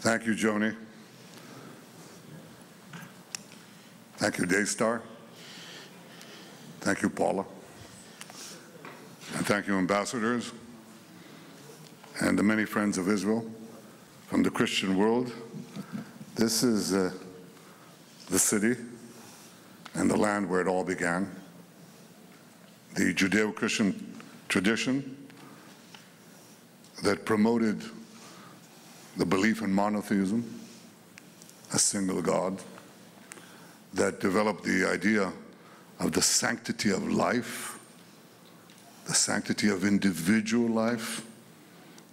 Thank you, Joni. Thank you, Daystar. Thank you, Paula. And thank you, ambassadors, and the many friends of Israel from the Christian world. This is the city and the land where it all began. The Judeo-Christian tradition that promoted the belief in monotheism, a single God, that developed the idea of the sanctity of life, the sanctity of individual life,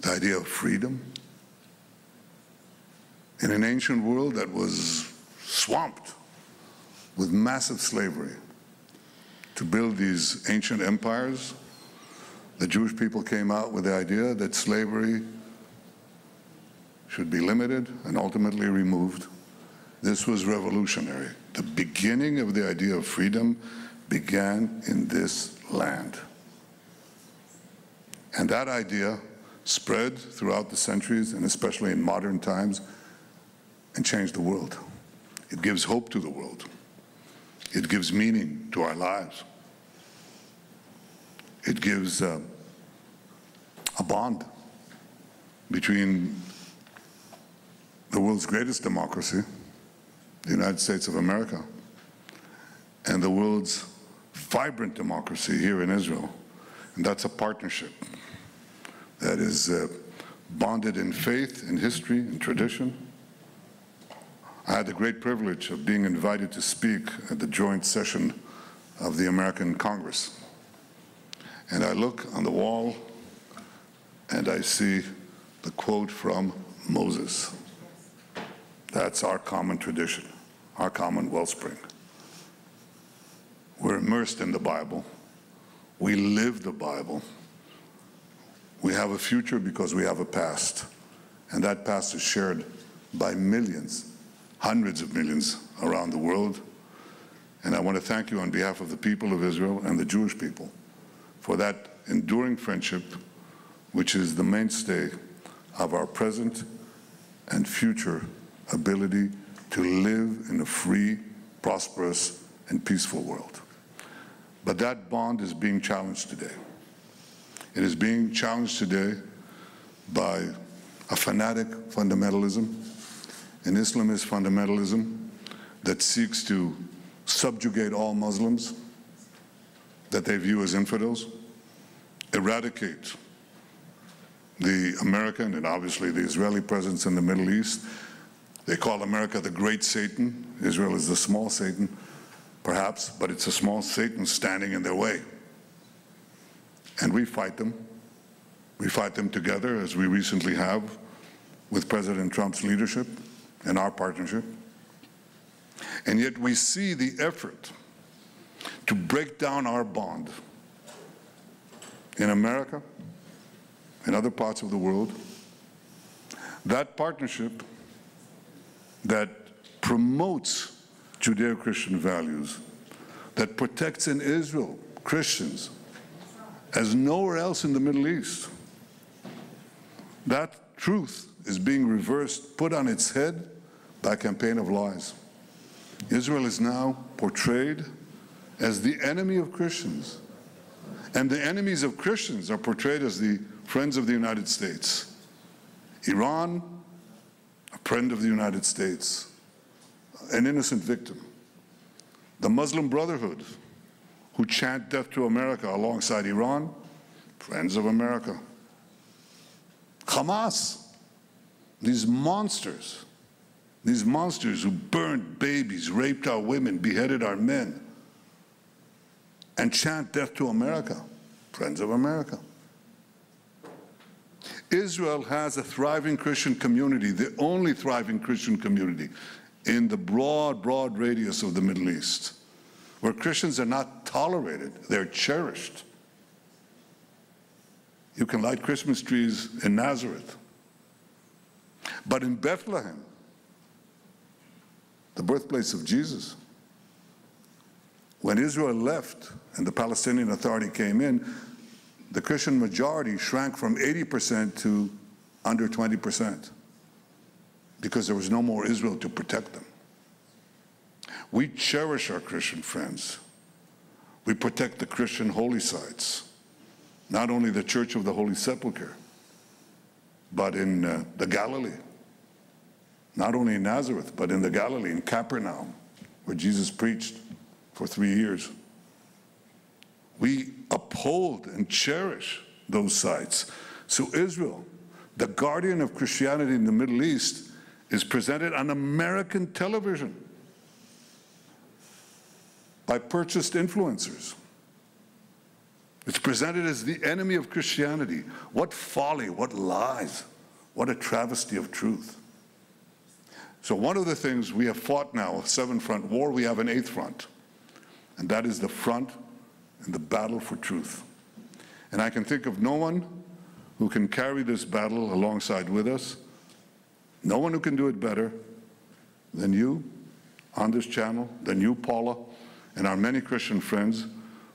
the idea of freedom. In an ancient world that was swamped with massive slavery, to build these ancient empires, the Jewish people came out with the idea that slavery should be limited and ultimately removed. This was revolutionary. The beginning of the idea of freedom began in this land. And that idea spread throughout the centuries, and especially in modern times, and changed the world. It gives hope to the world. It gives meaning to our lives. It gives a bond between the world's greatest democracy, the United States of America, and the world's vibrant democracy here in Israel. And that's a partnership that is bonded in faith, in history, in tradition. I had the great privilege of being invited to speak at the joint session of the American Congress. And I look on the wall and I see the quote from Moses. That's our common tradition, our common wellspring. We're immersed in the Bible. We live the Bible. We have a future because we have a past. And that past is shared by millions, hundreds of millions around the world. And I want to thank you on behalf of the people of Israel and the Jewish people for that enduring friendship, which is the mainstay of our present and future ability to live in a free, prosperous, and peaceful world. But that bond is being challenged today. It is being challenged today by a fanatic fundamentalism, an Islamist fundamentalism that seeks to subjugate all Muslims that they view as infidels, eradicate the American and obviously the Israeli presence in the Middle East. They call America the great Satan. Israel is the small Satan, perhaps, but it's a small Satan standing in their way. And we fight them. We fight them together, as we recently have with President Trump's leadership and our partnership. And yet we see the effort to break down our bond in America, in other parts of the world. That partnership that promotes Judeo-Christian values, that protects in Israel Christians as nowhere else in the Middle East. That truth is being reversed, put on its head by a campaign of lies. Israel is now portrayed as the enemy of Christians. And the enemies of Christians are portrayed as the friends of the United States. Iran, a friend of the United States, an innocent victim. The Muslim Brotherhood, who chant death to America alongside Iran, friends of America. Hamas, these monsters who burned babies, raped our women, beheaded our men, and chant death to America, friends of America. Israel has a thriving Christian community, the only thriving Christian community in the broad radius of the Middle East, where Christians are not tolerated, they're cherished. You can light Christmas trees in Nazareth. But in Bethlehem, the birthplace of Jesus, when Israel left and the Palestinian Authority came in, the Christian majority shrank from 80% to under 20%. because there was no more Israel to protect them. We cherish our Christian friends. We protect the Christian holy sites, not only the Church of the Holy Sepulchre, but in the Galilee, not only in Nazareth, but in the Galilee, in Capernaum, where Jesus preached for 3 years. We uphold and cherish those sites. So Israel, the guardian of Christianity in the Middle East, is presented on American television by purchased influencers. It's presented as the enemy of Christianity. What folly, what lies, what a travesty of truth. So one of the things we have fought now, a 7-front war, we have an 8th front. And that is the front and the battle for truth. And I can think of no one who can carry this battle alongside with us, no one who can do it better than you on this channel, than you, Paula, and our many Christian friends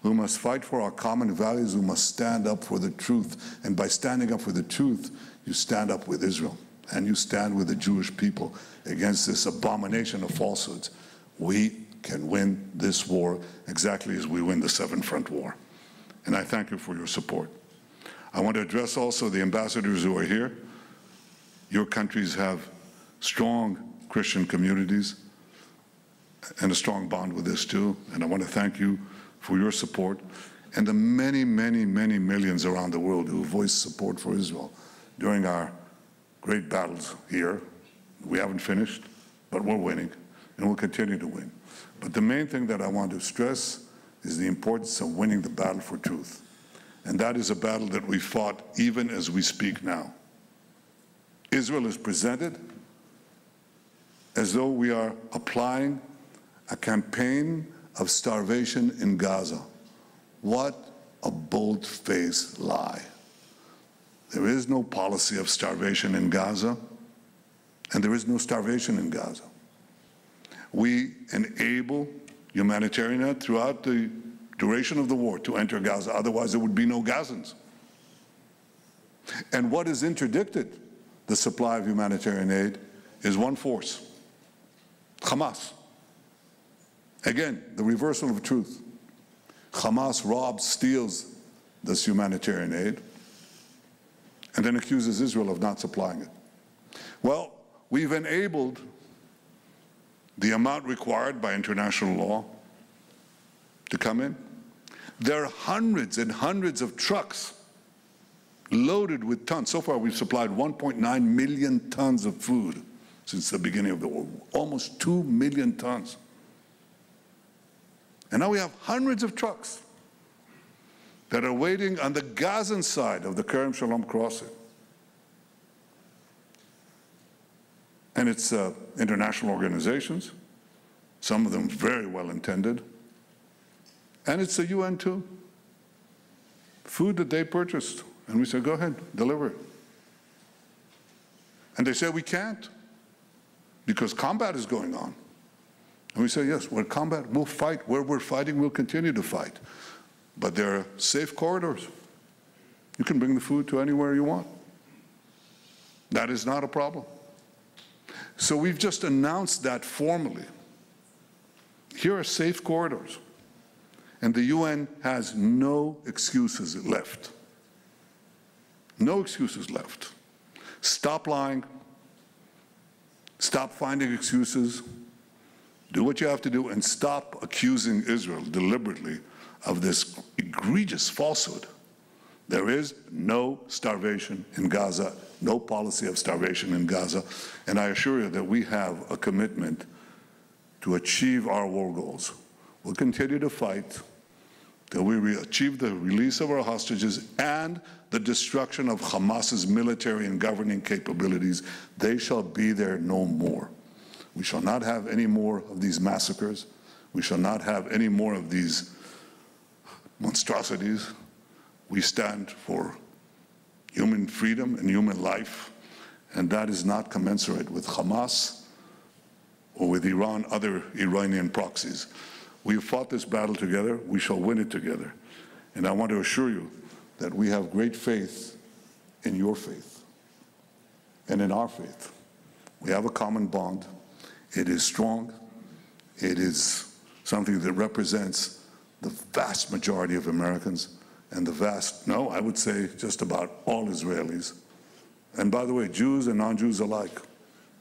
who must fight for our common values, who must stand up for the truth. And by standing up for the truth, you stand up with Israel, and you stand with the Jewish people against this abomination of falsehoods. We can win this war exactly as we win the 7-front war. And I thank you for your support. I want to address also the ambassadors who are here. Your countries have strong Christian communities and a strong bond with this too. And I want to thank you for your support and the many, many, many millions around the world who voiced support for Israel during our great battles here. We haven't finished, but we're winning, and we'll continue to win. But the main thing that I want to stress is the importance of winning the battle for truth. And that is a battle that we fought even as we speak now. Israel is presented as though we are applying a campaign of starvation in Gaza. What a bold-faced lie. There is no policy of starvation in Gaza, and there is no starvation in Gaza. We enable humanitarian aid throughout the duration of the war to enter Gaza, otherwise there would be no Gazans. And what has interdicted the supply of humanitarian aid is one force, Hamas. Again, the reversal of truth. Hamas robs, steals this humanitarian aid, and then accuses Israel of not supplying it. Well, we've enabled the amount required by international law to come in. There are hundreds and hundreds of trucks loaded with tons. So far, we've supplied 1.9 million tons of food since the beginning of the war, almost 2 million tons. And now we have hundreds of trucks that are waiting on the Gazan side of the Kerem Shalom crossing. And it's international organizations, some of them very well intended. And it's the UN too. Food that they purchased. And we said, go ahead, deliver it. And they said, we can't, because combat is going on. And we say, yes, we're combat, we'll fight. Where we're fighting, we'll continue to fight. But there are safe corridors. You can bring the food to anywhere you want. That is not a problem. So we've just announced that formally. Here are safe corridors. And the UN has no excuses left. No excuses left. Stop lying. Stop finding excuses. Do what you have to do and stop accusing Israel deliberately of this egregious falsehood. There is no starvation in Gaza, no policy of starvation in Gaza, and I assure you that we have a commitment to achieve our war goals. We'll continue to fight till we achieve the release of our hostages and the destruction of Hamas's military and governing capabilities. They shall be there no more. We shall not have any more of these massacres. We shall not have any more of these monstrosities. We stand for human freedom and human life, and that is not commensurate with Hamas or with Iran, other Iranian proxies. We have fought this battle together. We shall win it together. And I want to assure you that we have great faith in your faith and in our faith. We have a common bond. It is strong. It is something that represents the vast majority of Americans and I would say just about all Israelis. And by the way, Jews and non-Jews alike,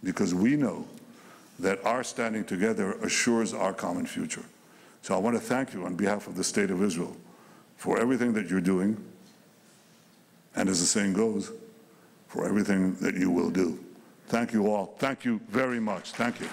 because we know that our standing together assures our common future. So I want to thank you on behalf of the State of Israel for everything that you're doing, and as the saying goes, for everything that you will do. Thank you all. Thank you very much. Thank you.